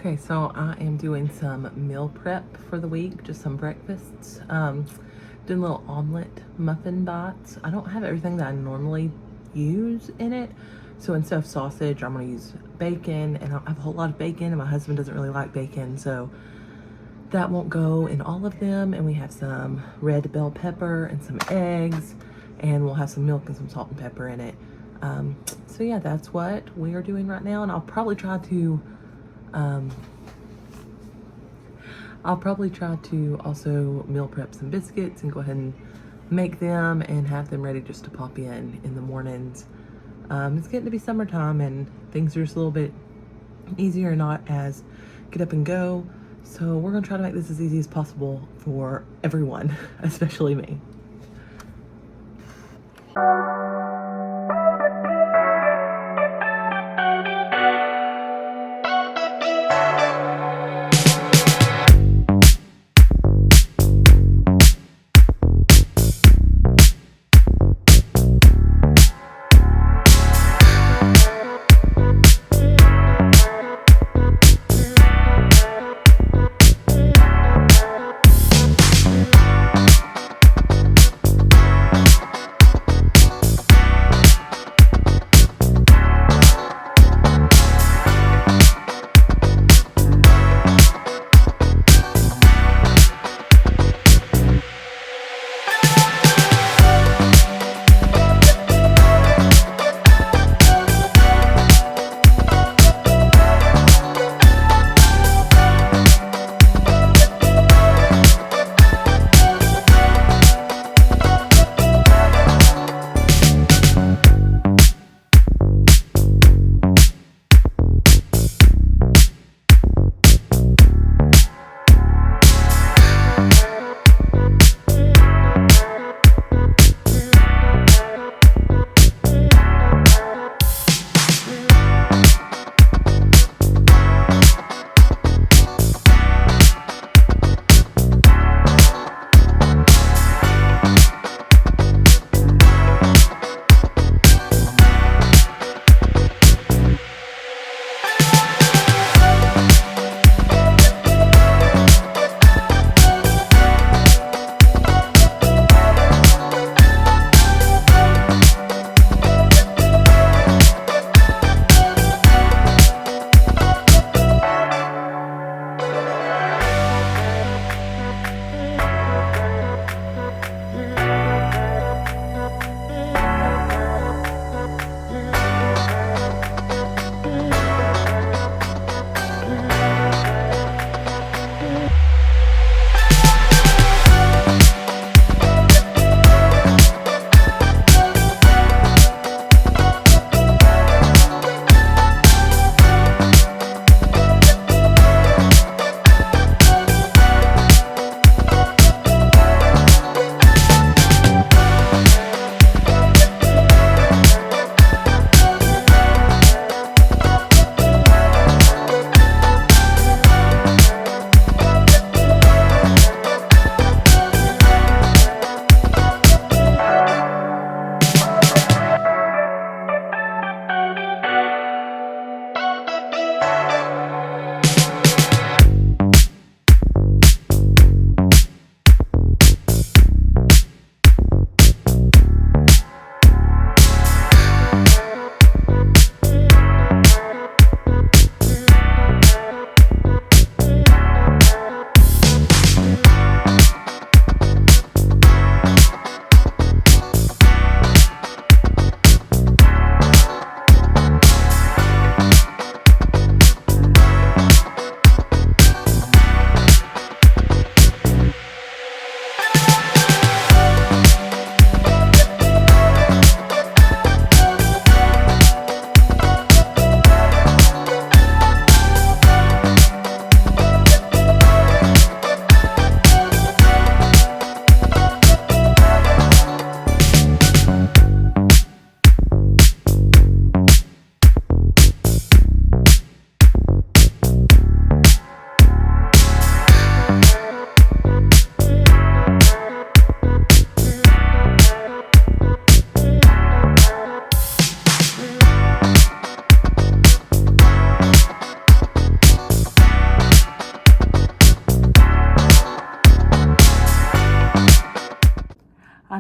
Okay, so I am doing some meal prep for the week, just some breakfasts. Doing little omelet muffin bites. I don't have everything that I normally use in it. So instead of sausage, I'm gonna use bacon, and I have a whole lot of bacon, and my husband doesn't really like bacon, so that won't go in all of them. And we have some red bell pepper and some eggs, and we'll have some milk and some salt and pepper in it. So yeah, that's what we are doing right now, and I'll probably try to also meal prep some biscuits and go ahead and make them and have them ready just to pop in the mornings. It's getting to be summertime and things are just a little bit easier, not as get up and go. So we're gonna try to make this as easy as possible for everyone, especially me.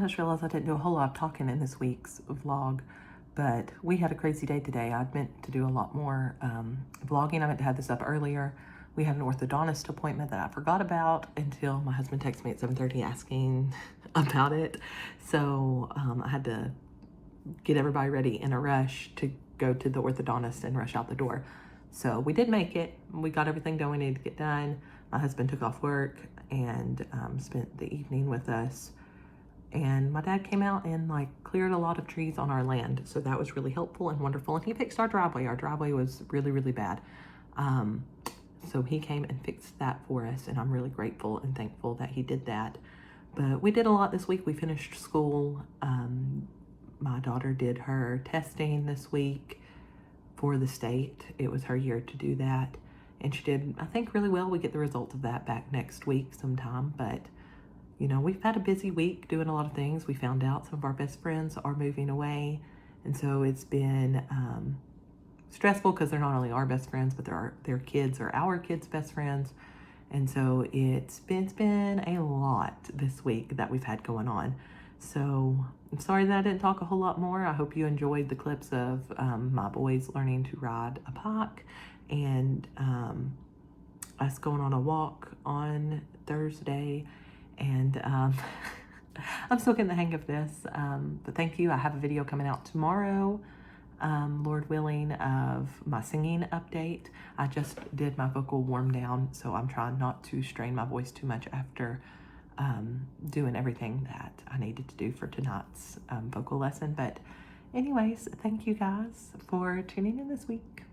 just realized I didn't do a whole lot of talking in this week's vlog, but we had a crazy day today. I'd meant to do a lot more vlogging. I meant to have this up earlier. We had an orthodontist appointment that I forgot about until my husband texted me at 7:30 asking about it. So I had to get everybody ready in a rush to go to the orthodontist and rush out the door. So we did make it. We got everything done we needed to get done. My husband took off work and spent the evening with us. And my dad came out and like cleared a lot of trees on our land. So that was really helpful and wonderful. And he fixed our driveway. Our driveway was really, really bad. So he came and fixed that for us. And I'm really grateful and thankful that he did that. But we did a lot this week. We finished school. My daughter did her testing this week for the state. It was her year to do that. And she did, I think, really well. We get the results of that back next week sometime. But, you know, we've had a busy week doing a lot of things. We found out some of our best friends are moving away. And so it's been stressful because they're not only our best friends, but their kids are our kids' best friends. And so it's been a lot this week that we've had going on. So I'm sorry that I didn't talk a whole lot more. I hope you enjoyed the clips of my boys learning to ride a bike and us going on a walk on Thursday. And I'm still getting the hang of this. But thank you. I have a video coming out tomorrow, Lord willing, of my singing update. I just did my vocal warm down, so I'm trying not to strain my voice too much after doing everything that I needed to do for tonight's vocal lesson. But anyways, thank you guys for tuning in this week.